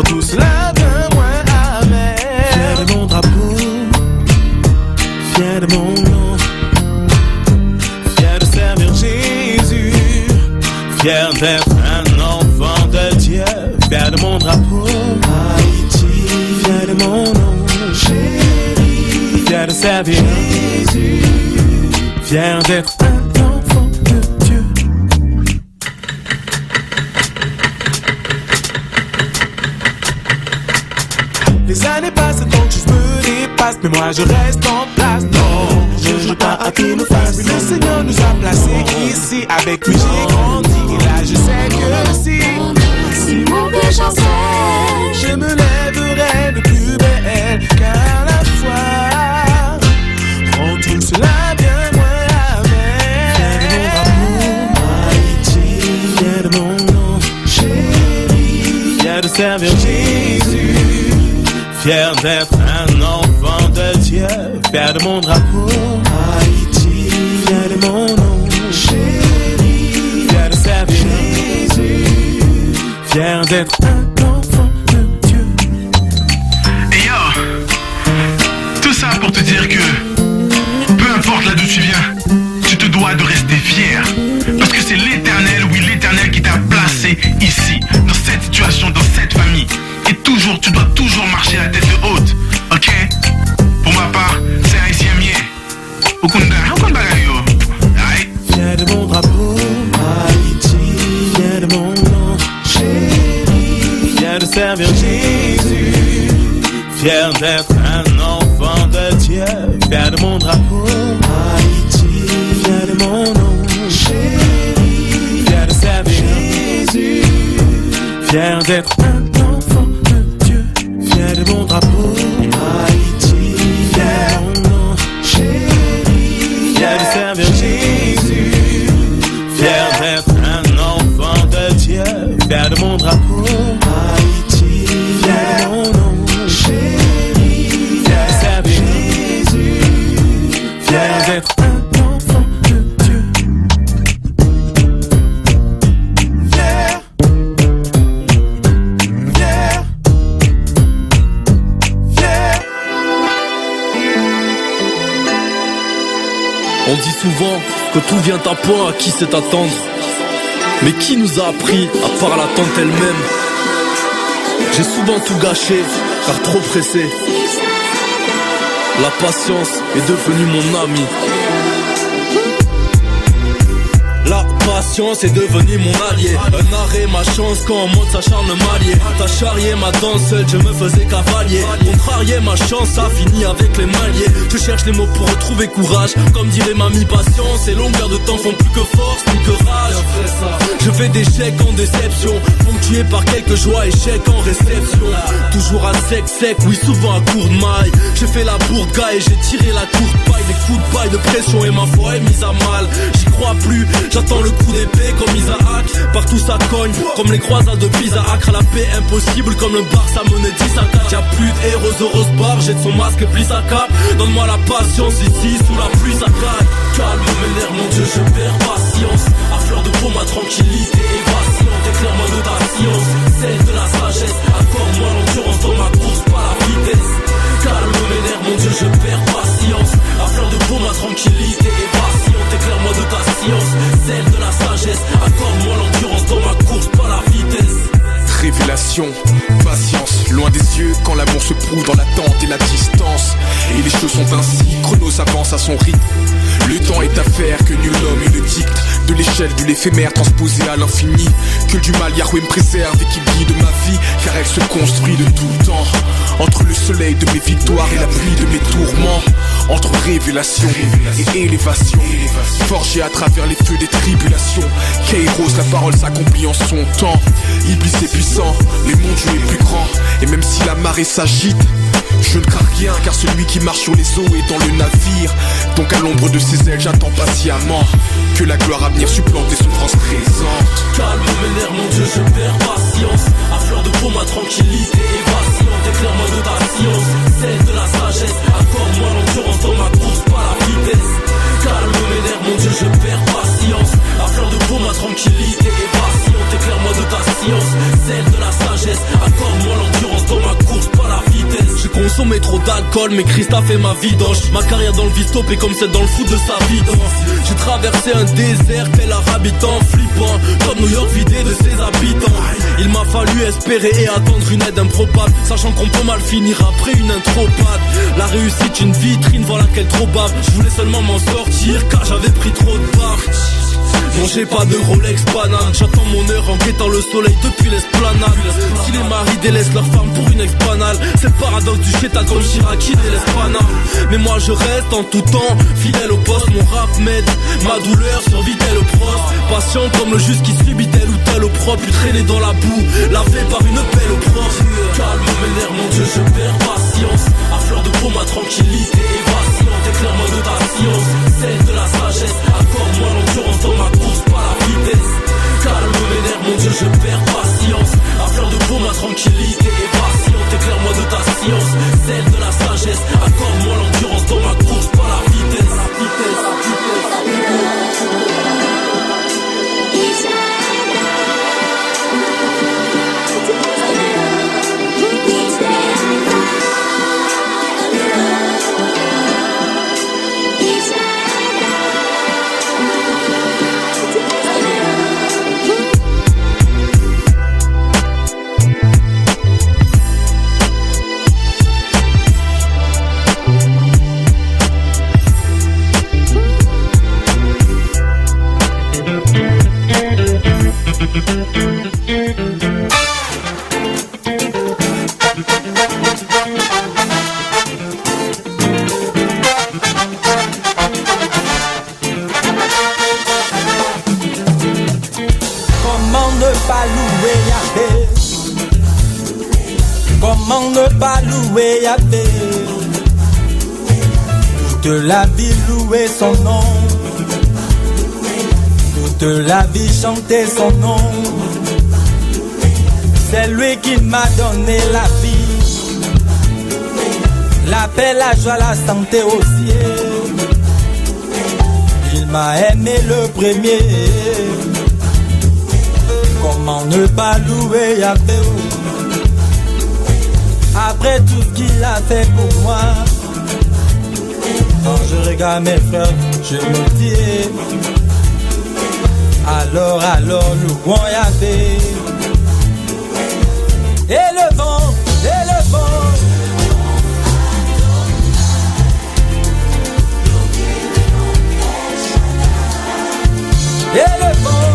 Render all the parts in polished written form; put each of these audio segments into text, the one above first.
rend tout cela bien moins amer. Fier de mon drapeau, fier de mon nom, fier de servir Jésus, fier d'être un enfant de Dieu, fier de mon drapeau, Haïti, fier de mon nom, chéri, fier de servir Jésus, fier d'être un enfant de Dieu. Les années passent donc je me dépasse, mais moi je reste en place. Non, je joue pas à qui nous fasse. Le Seigneur nous a placés ici. Avec lui j'ai grandi et là je sais que si mon péché en sait, je me lèverai de plus belle, car la foi rend tout cela bien moins amer. Fier de mon drapeau, Haïti, fier de mon nom, chéri, fier de servir Jésus, fier d'être un enfant de Dieu, fier de mon drapeau, Haïti, fier de mon nom, chéri, fier de servir Jésus, fier d'être un enfant de Dieu. Et yo, tout ça pour te dire que peu importe là d'où tu viens, tu te dois de rester fier. Parce que c'est l'Éternel, oui l'Éternel qui t'a placé ici, dans cette situation, dans cette famille. Et toujours, tu dois toujours marcher la tête haute, ok? Pour ma part, c'est haïtien mieux. Okunda yo. Aïe. Fier de mon drapeau, Haïti, fier de mon nom, chéri, fier de servir Jésus, fier d'être un enfant de Dieu, fier de mon drapeau, Haïti, fier de mon nom, chéri, fier de servir Jésus, fier d'être un enfant de Dieu, fier de mon drapeau, Haïti, fier de mon nom, chéri, fier de servir Jésus, fier d'être un enfant de Dieu, fier de mon drapeau, Haïti, fier de mon nom, chéri, fier de servir Jésus, fier d'être un enfant de Dieu. Fier, fier, fier. On dit souvent que tout vient à point, à qui sait attendre. Mais qui nous a appris à part l'attente elle-même? J'ai souvent tout gâché, car trop pressé. La patience est devenue mon ami. La patience est devenue mon allié. Un arrêt, ma chance quand on monte s'acharne m'allier. T'as charrié ma danse seule, je me faisais cavalier. Contrarié ma chance, ça finit avec les mailliers. Je cherche les mots pour retrouver courage. Comme dirait mamie, patience et longueur de temps font plus que force, plus que rage. Je fais des chèques en déception, ponctué par quelques joies et chèques en réception. Toujours à sec, oui souvent à court de maille. J'ai fait la bourde gars et j'ai tiré la courte paille. Des coups de paille de pression et ma foi est mise à mal. J'y crois plus, j'attends le coup d'épée comme Isaac. Partout ça cogne, comme les croisades de Pisa. Accra la paix impossible comme le bar, ça menait 10 à 4. Y'a plus de héros au rose bar, jette son masque et plie sa cape. Donne-moi la patience ici, sous la pluie ça claque. Calme mes nerfs, mon Dieu, je perds patience. À fleur de peau, ma tranquillité est vacillante. Éclaire-moi de ta science, celle de la sagesse. Accorde-moi l'endurance dans ma course, pas la vitesse. Calme mes nerfs, mon Dieu, je perds patience. À fleur de peau, ma tranquillité est vacillante. Éclaire-moi de ta science, celle de la sagesse. Accorde-moi l'endurance dans ma course, pas la vitesse. Révélation, patience, loin des yeux quand l'amour se prouve dans l'attente et la distance. Et les choses sont ainsi, Chronos avance à son rythme. Le temps est affaire que nul homme ne dicte. De l'échelle de l'éphémère transposée à l'infini. Que du mal Yahweh me préserve et qu'il brille de ma vie. Car elle se construit de tout le temps. Entre le soleil de mes victoires et la pluie de mes tourments. Entre révélation et élévation. Forgé à travers les feux des tribulations. Kairos, la parole s'accomplit en son temps. Iblis est puissant, mais mon Dieu est plus grand. Et même si la marée s'agite, je ne crains rien, car celui qui marche sur les eaux est dans le navire. Donc à l'ombre de ses ailes j'attends patiemment que la gloire à venir supplante les souffrances présentes. Calme mes nerfs, mon Dieu, je perds patience. À fleur de peau, ma tranquillité est vacillante. Éclaire-moi de ta science, celle de la sagesse. Accorde-moi l'endurance dans ma course, pas la vitesse. Calme mes nerfs, mon Dieu, je perds patience. À fleur de peau, ma tranquillité est vacillante. Éclaire-moi de ta science, celle de la sagesse. Accorde-moi l'endurance consommé trop d'alcool, mais Christophe fait ma vidange. Ma carrière dans le vistop est comme celle dans le foot de sa vidange. J'ai traversé un désert tel un habitant flippant, comme New York vidé de ses habitants. Il m'a fallu espérer et attendre une aide improbable, sachant qu'on peut mal finir après une intropade. La réussite une vitrine, voilà qu'elle trop bave. Je voulais seulement m'en sortir car j'avais pris trop de part. Non, j'ai pas de Rolex banane, j'attends mon heure en guettant le soleil depuis l'esplanade. Si les maris délaissent leur femme pour une ex-banale, c'est le paradoxe du chétan comme Chirac qui délaisse Pana. Mais moi je reste en tout temps fidèle au poste, mon rap m'aide, ma douleur survit tel au proche. Patient comme le juge qui subit tel ou tel opprobre, puis traîné dans la boue, lavé par une pelle au proche. Calme mes nerfs, mon Dieu, je perds patience. À fleur de peau, ma tranquillité est vacillante. Éclaire-moi de ta science, celle de la sagesse. Accorde-moi l'endurance dans ma course, pas la vitesse. Calme mes nerfs, mon Dieu, je perds patience. À fleur de peau, ma tranquillité est vacillante. Éclaire-moi de ta science, celle de la sagesse. Accorde-moi l'endurance dans ma course, pas la vitesse. Comment ne pas louer Yahvé? Comment ne pas louer Yahvé? Toute la vie louer son nom, toute la vie chanter son nom. C'est lui qui m'a donné la vie, la paix, la joie, la santé aussi. Il m'a aimé le premier. Comment ne pas louer Yahvé? Après tout ce qu'il a fait pour moi. Quand je regarde mes frères, je me dis alors louons Yahvé. Élevons, élevons. Élevons.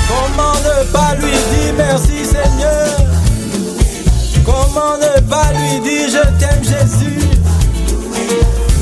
Comment ne pas lui dire merci Seigneur? Comment ne pas lui dire je t'aime Jésus?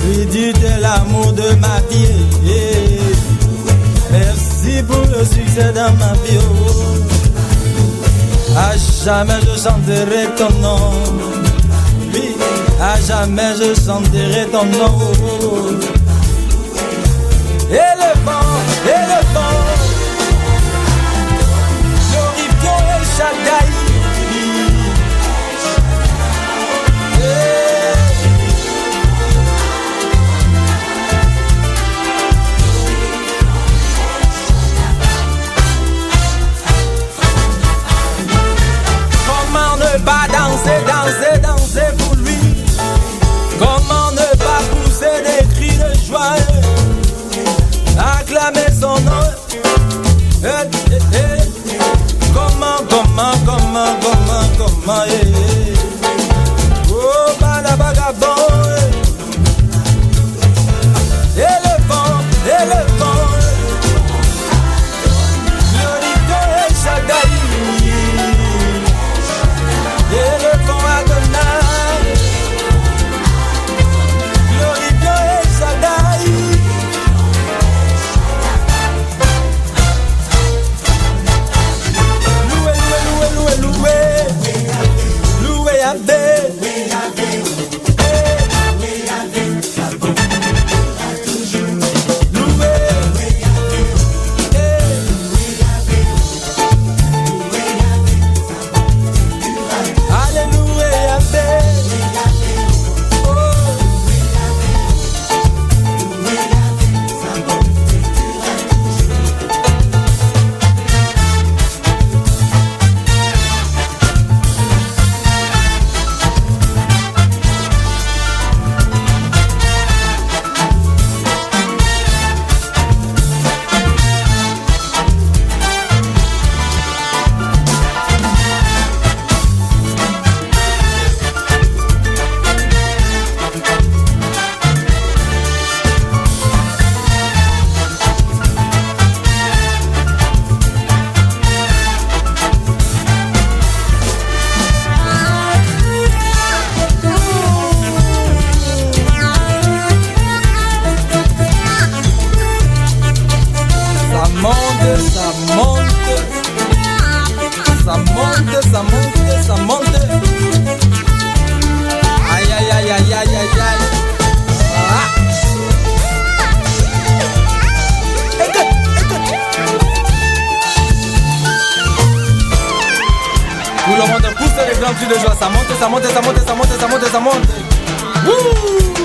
Lui dire de l'amour de ma vie. Merci pour le succès dans ma vie. À jamais je chanterai ton nom. Oui, à jamais je chanterai ton nom. Élevons, élevons. Glorifions El Shaddai. Comment ne pas danser, danser, danser pour lui? Comment ne pas pousser des cris? cri de joie, ça monte, ça monte, ça monte, ça monte, ça monte, ça monte. Wouh!